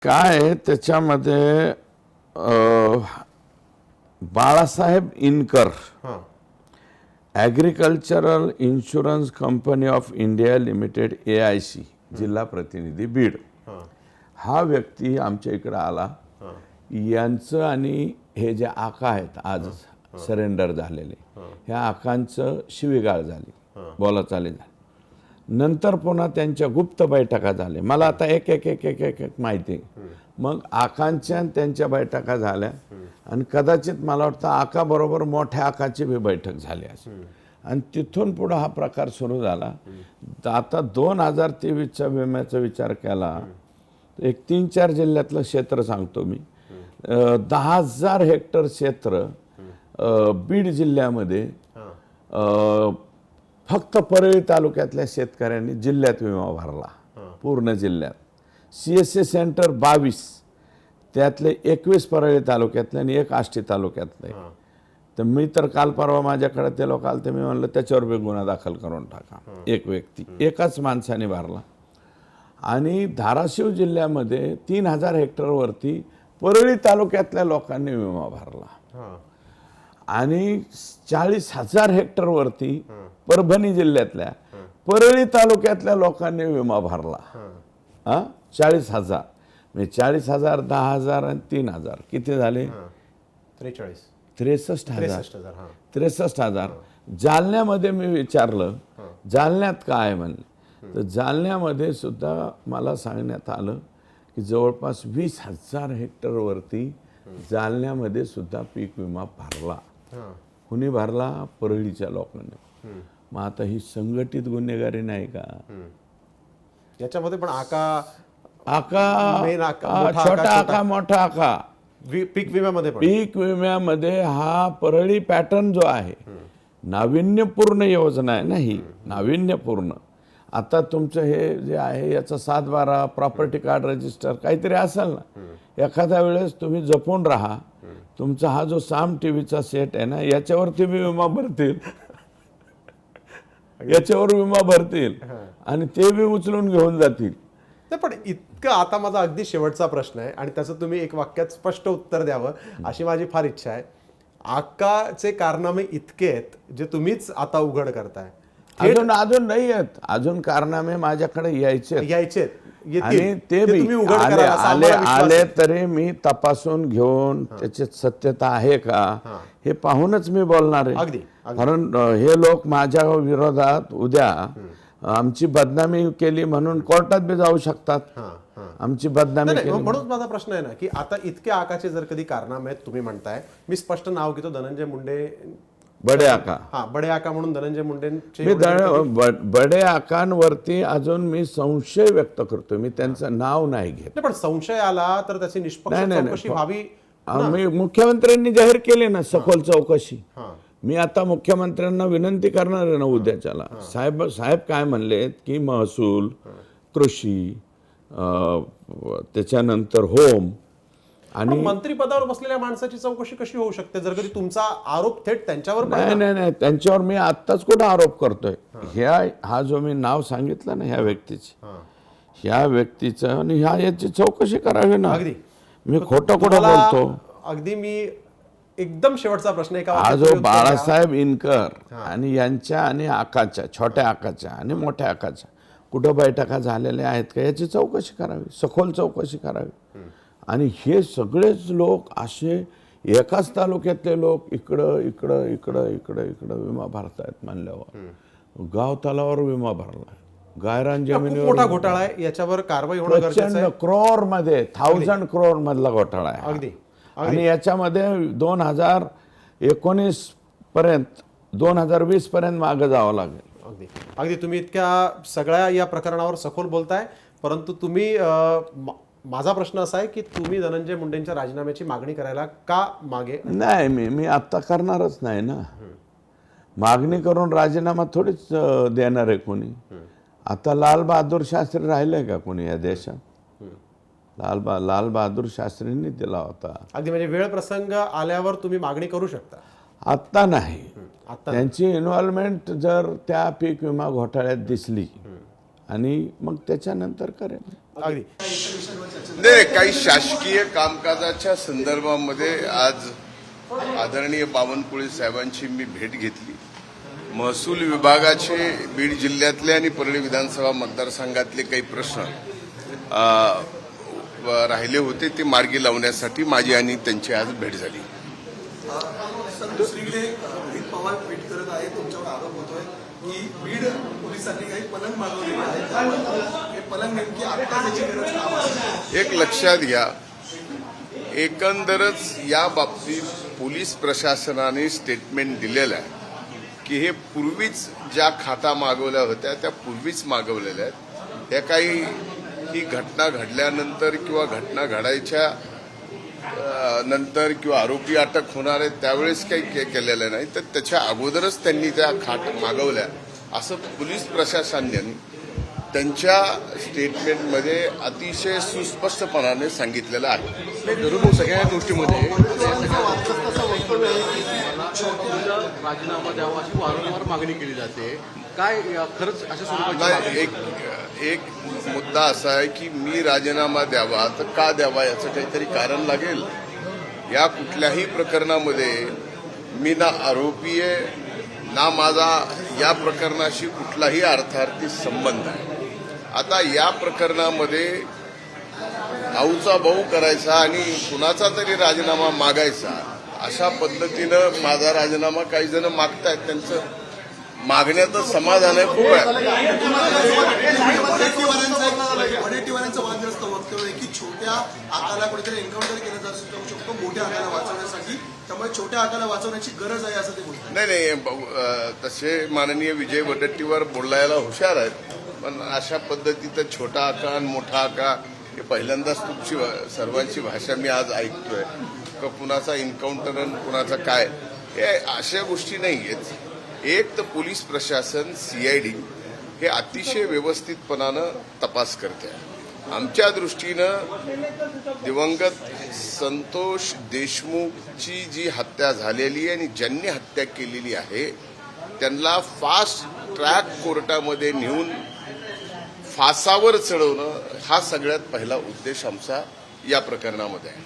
काय त्याच्यामध्ये बाळासाहेब इनकर agricultural insurance company of India limited AIC जिल्हा प्रतिनिधी बीड हा व्यक्ती आमच्या इकडे आला. यांचं आणि हे जे आका आहेत आज सरेंडर झालेले ह्या आकांचं शिवीगाळ झाली, बोलाचाली झाली. नंतर पुन्हा त्यांच्या गुप्त बैठका झाल्या. मला आता एक एक एक एक एक एक माहिती. मग आकांच्या त्यांच्या बैठका झाल्या आणि कदाचित मला वाटतं आका बरोबर मोठ्या आकाची भी बैठक झाली असेल आणि तिथून पुढे हा प्रकार सुरू झाला. आता 2023च्या विम्याचा विचार केला एक 3-4 जिल्ह्यातलं क्षेत्र सांगतो मी. 10,000 हेक्टर क्षेत्र बीड जिल्ह्यामध्ये फक्त परळी तालुक्यातल्या शेतकऱ्यांनी जिल्ह्यात विमा भरला. पूर्ण जिल्ह्यात CSA सेंटर 22 त्यातले 21 परळी तालुक्यातले आणि 1 आष्टी तालुक्यातले. तर मी तर काल परवा माझ्याकडे ते लोक आले तर मी म्हणलं त्याच्यावर बी गुन्हा दाखल करून टाका. एक व्यक्ती एकाच माणसाने भरला. आणि धाराशिव जिल्ह्यामध्ये 3,000 हेक्टरवरती परळी तालुक्यातल्या लोकांनी विमा भरला. आणि 40,000 हेक्टरवरती परभणी जिल्ह्यातल्या परळी तालुक्यातल्या लोकांनी विमा भरला. 40,000 म्हणजे 40,000 10,000 आणि 3,000 किती झाले? 63,000. जालन्यामध्ये मी विचारलं जालन्यात काय म्हणलं तर जालन्यामध्ये सुद्धा मला सांगण्यात आलं की जवळपास 20,000 हेक्टरवरती जालन्यामध्ये सुद्धा पीक विमा भरला. कुणी भरला? परळीच्या लोकांनी. मग आता ही संघटित गुन्हेगारी नाही का? याच्यामध्ये पण आका छोटा आका मोठा आका पीक विम्यामध्ये पीक विम्यामध्ये हा परळी पॅटर्न जो आहे नाविन्यपूर्ण योजना आहे ना ही नाविन्यपूर्ण. आता तुमचं हे जे आहे याचा 7/12 प्रॉपर्टी कार्ड रजिस्टर काहीतरी असेल ना, एखाद्या वेळेस तुम्ही जपून राहा. तुमचा हा जो साम टीव्हीचा सेट आहे ना याच्यावरती मी विमा भरतील याच्यावर विमा भरतील आणि ते बी उचलून घेऊन जातील. पण इतकं आता माझा अगदी शेवटचा प्रश्न आहे आणि त्याचं तुम्ही एक वाक्यात स्पष्ट उत्तर द्यावं अशी माझी फार इच्छा आहे. आकाचे कारनामे इतके आहेत जे तुम्हीच आता उघड करताय. अजून नाही आहेत. अजून कारनामे माझ्याकडे यायचे आणि ते आले तरी मी तपासून घेऊन त्याची सत्यता आहे का हे पाहूनच मी बोलणार आहे. कारण हे लोक माझ्या विरोधात उद्या आमची बदनामी केली म्हणून कोर्टात बी जाऊ शकतात. आमची बदनामी केली म्हणून माझा प्रश्न आहे ना की आता इतके आकाचे जर कधी कारनामे आहेत तुम्ही म्हणताय, मी स्पष्ट नाव घेतो धनंजय मुंडे बडे आका. बडे आका म्हणून धनंजय मुंडेंचे बडे आकांवरती अजून मी संशय व्यक्त करतोय. मी त्यांचं नाव नाही घेत. पण संशय आला तर त्याची निष्पक्ष चौकशी व्हावी. मी मुख्यमंत्र्यांनी जाहीर केले ना सखोल चौकशी. मी आता मुख्यमंत्र्यांना विनंती करणार आहे ना उद्याच्याला. साहेब काय म्हणले की महसूल, कृषी, त्याच्यानंतर होम आणि मंत्रिपदावर बसलेल्या माणसाची चौकशी कशी होऊ शकते जर कधी तुमचा आरोप थेट त्यांच्यावर? नाही त्यांच्यावर मी आत्ताच कुठं आरोप करतोय. हा जो मी नाव सांगितलं ना ह्या व्यक्तीचं आणि याची चौकशी करावी ना. मी खोटं बोलतो? अगदी मी एकदम शेवटचा प्रश्न आहे. हा जो बाळासाहेब इनकर आणि यांच्या आणि आकाच्या छोट्या आकाच्या आणि मोठ्या आकाच्या कुठं बैठका झालेल्या आहेत का याची चौकशी करावी, सखोल चौकशी करावी. आणि हे सगळेच लोक असे एकाच तालुक्यातले लोक इकडं इकडं इकडं इकडं इकडं विमा भरतायत म्हणल्यावर गाव तलावावर विमा भरला. गायरान जमिनीवर मोठा घोटाळा आहे. याच्यावर कारवाई होणं गरजेचं आहे. करोड मध्ये 1000 करोड मधला घोटाळा आहे. अगदी आणि याच्यामध्ये 2019 पर्यंत 2020 पर्यंत मागे जावं लागेल. अगदी तुम्ही इतक्या सगळ्या या प्रकरणावर सखोल बोलताय, परंतु तुम्ही माझा प्रश्न असा आहे की तुम्ही धनंजय मुंडेंच्या राजीनाम्याची मागणी करायला का मागे? नाही मी आता करणारच नाही ना. मागणी करून राजीनामा थोडीच देणार आहे कोणी. आता लाल बहादूर शास्त्री राहिले का कोणी या देशात? लाल बहादूर शास्त्रींनी दिला होता. अगदी म्हणजे वेळ प्रसंग आल्यावर तुम्ही मागणी करू शकता. आत्ता नाही. त्यांची इन्व्हॉल्वमेंट जर त्या पीक विमा घोटाळ्यात दिसली आणि मग त्याच्यानंतर करेल. अगदी नाही, काही शासकीय कामकाजाच्या संदर्भामध्ये आज आदरणीय बावनकुळे साहेबांची मी भेट घेतली. महसूल विभागाचे बीड जिल्ह्यातले आणि परळी विधानसभा मतदारसंघातले काही प्रश्न राहिले होते ते मार्गी लावण्यासाठी माझी आणि त्यांची आज भेट झाली. दुसरीकडे रोहित पवार ट्विट करत आहे, तुमच्यावर आरोप होतोय की बीड पोलिसांनी काही पलंग मागवलेले आहेत. हे पलंग नेमकी आता त्याची गरज का आहे? एक लक्षात घ्या, एकंदरच या बाबतीत पोलीस प्रशासनाने स्टेटमेंट दिलेलं आहे की हे पूर्वीच ज्या खाता मागवल्या होत्या त्या पूर्वीच मागवलेल्या आहेत. त्या काही ही घटना घडल्यानंतर किंवा घटना घडायच्या नंतर किंवा आरोपी अटक होणार आहेत त्यावेळेस काही केलेलं नाही, तर त्याच्या अगोदरच त्यांनी त्या खाट मागवल्या असं पोलीस प्रशासनाने त्यांच्या स्टेटमेंटमध्ये अतिशय सुस्पष्टपणाने सांगितलेलं आहे. धरून सगळ्या गोष्टीमध्ये राजीनामा द्यावा अशी वारंवार मागणी केली जाते. काय खरंच अशा स्वरूपाची एक मुद्दा असा आहे की मी राजीनामा द्यावा तर का द्यावा याचं काहीतरी कारण लागेल. या कुठल्याही प्रकरणामध्ये मी ना आरोपी आहे ना माझा या प्रकरणाशी कुठलाही अर्थार्थी संबंध आहे. आता या प्रकरणामध्ये आऊचा भाऊ करायचा आणि कुणाचा तरी राजीनामा मागायचा अशा पद्धतीनं माझा राजीनामा काही जण मागतायत. त्यांचं मागण्याचं समाधान आहे. खूप आहे. वडेट्टीवारांचं वादग्रस्त वक्तव्य आहे की छोट्या आकाला कुठेतरी एन्काउंटर केलं जाऊ शकतो मोठ्या आकाला वाचवण्यासाठी, त्यामुळे छोट्या आकाला वाचवण्याची गरज आहे असं ते बोलतात. नाही, तसे माननीय विजय वडेट्टीवार बोलायला हुशार आहेत, पण अशा पद्धतीचं छोटा आका आणि मोठा आका हे पहिल्यांदाच तुमची सर्वांची भाषा मी आज ऐकतोय. कुणाचा एन्काउंटर आणि कुणाचा काय हे अशा गोष्टी नाही आहेत. एक तर पोलीस प्रशासन सीआयडी हे अतिशय व्यवस्थितपणानं तपास करते. आमच्या दृष्टीनं दिवंगत संतोष देशमुखची जी हत्या झालेली आहे आणि ज्यांनी हत्या केलेली आहे त्यांना फास्ट ट्रॅक कोर्टामध्ये नेऊन फासावर चढवणं हा सगळ्यात पहिला उद्देश आमचा या प्रकरणामध्ये आहे.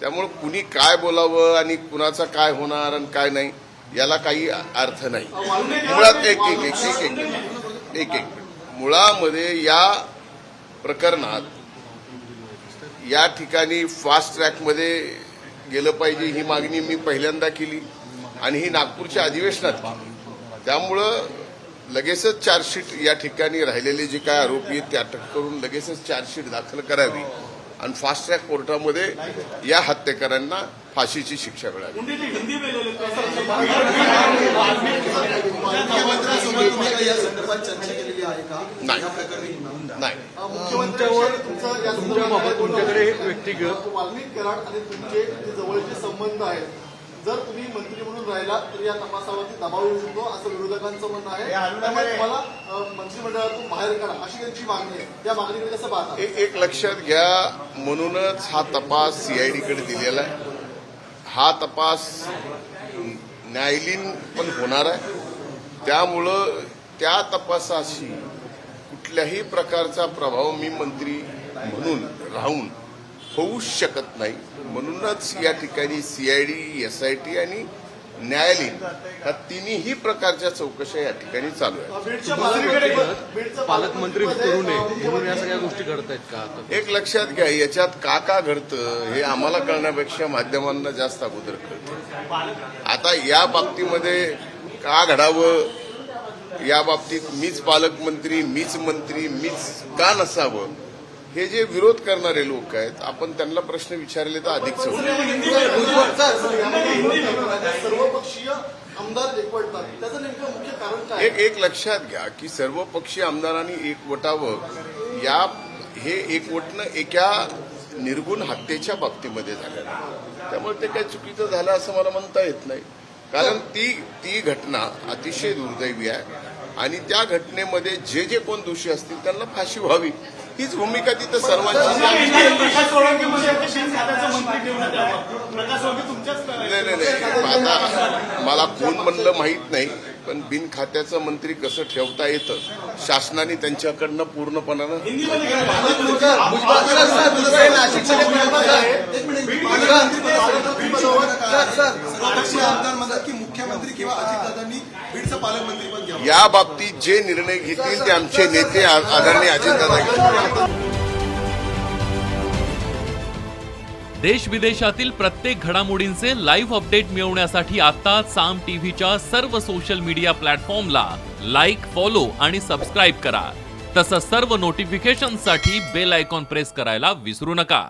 त्यामुळे कुणी काय बोलावं आणि कुणाचा काय होणार आणि काय नाही याला काही अर्थ नाही. मुळात एक मुळामध्ये या प्रकरणात या ठिकाणी फास्ट ट्रॅकमध्ये गेलं पाहिजे ही मागणी मी पहिल्यांदा केली आणि ही नागपूरच्या अधिवेशनात केली. त्यामुळं लगेचच चार्जशीट या ठिकाणी राहिलेले जे काय आरोपी आहेत ते अटक करून लगेचच चार्जशीट दाखल करावी आणि फास्ट ट्रॅक कोर्टामध्ये या हत्येकरांना फाशीची शिक्षा मिळावी. या संदर्भात चर्चा केलेली आहे का? नाही. तुमच्याबाबत तुमच्याकडे व्यक्तिगत वाल्मिक कराड आणि तुमचे जे जवळचे संबंध आहेत, जर तुम्ही मंत्री म्हणून राहिला तर या तपासावरती दबाव येऊ शकतो असं विरोधकांचं म्हणणं आहे. त्यामुळे तुम्हाला मंत्रिमंडळातून बाहेर काढा अशी त्यांची मागणी आहे. त्या मागणीकडे कसं पाहता? एक लक्षात घ्या, म्हणूनच हा तपास सीआयडीकडे दिलेला आहे. हा तपास न्यायालयीन पण होणार आहे. त्यामुळं त्या तपासाशी कुठल्याही प्रकारचा प्रभाव मी मंत्री म्हणून राहून होऊ शकत नाही. म्हणूनच या ठिकाणी सीआयडी, एसआयटी आणि न्यायालयीन ह्या तिन्ही प्रकारच्या चौकशा या ठिकाणी चालू आहेत. पालकमंत्री करू नये म्हणून या सगळ्या गोष्टी घडतायत का? एक लक्षात घ्या, याच्यात का घडतं हे आम्हाला कळण्यापेक्षा माध्यमांना जास्त अगोदर कळतं. आता या बाबतीमध्ये का घडावं, या बाबतीत मीच पालकमंत्री, मीच मंत्री, मीच का नसावं, हे जे विरोध करणारे लोक आहेत आपण त्यांना प्रश्न विचारले तर अधिक सर्वपक्षीय आमदार एकवटतात, त्याचं नेमकं मुख्य कारण काय? एक लक्षात घ्या की सर्वपक्षीय आमदारांनी एकवटावं, हे एकवटणं एका निर्गुण हत्येच्या बाबतीमध्ये झालं नाही. त्यामुळे ते काही चुकीचं झालं असं मला म्हणता येत नाही. कारण ती घटना अतिशय दुर्दैवी आहे आणि त्या घटनेमध्ये जे कोण दोषी असतील त्यांना फाशी व्हावी हीच भूमिका तिथं सर्वांची. नाही, आता मला कोण म्हणलं माहीत नाही, पण बिन खात्याचं मंत्री कसं ठेवता येतं शासनाने त्यांच्याकडनं पूर्णपणानं सर्वपक्षीय आमदार म्हणतात की मुख्यमंत्री किंवा अजितदादांनी बीडचं पालकमंत्री पण घ्यावं. या बाबतीत जे निर्णय घेतील ते आमचे नेते आदरणीय अजितदादा घेतील. देश विदेशातील प्रत्येक घडामोडींचे लाईव्ह अपडेट मिळवण्यासाठी आता साम टीव्हीच्या सर्व सोशल मीडिया प्लॅटफॉर्मला लाईक, फॉलो आणि सबस्क्राईब करा. तसंच सर्व नोटिफिकेशनसाठी बेल आयकॉन प्रेस करायला विसरू नका.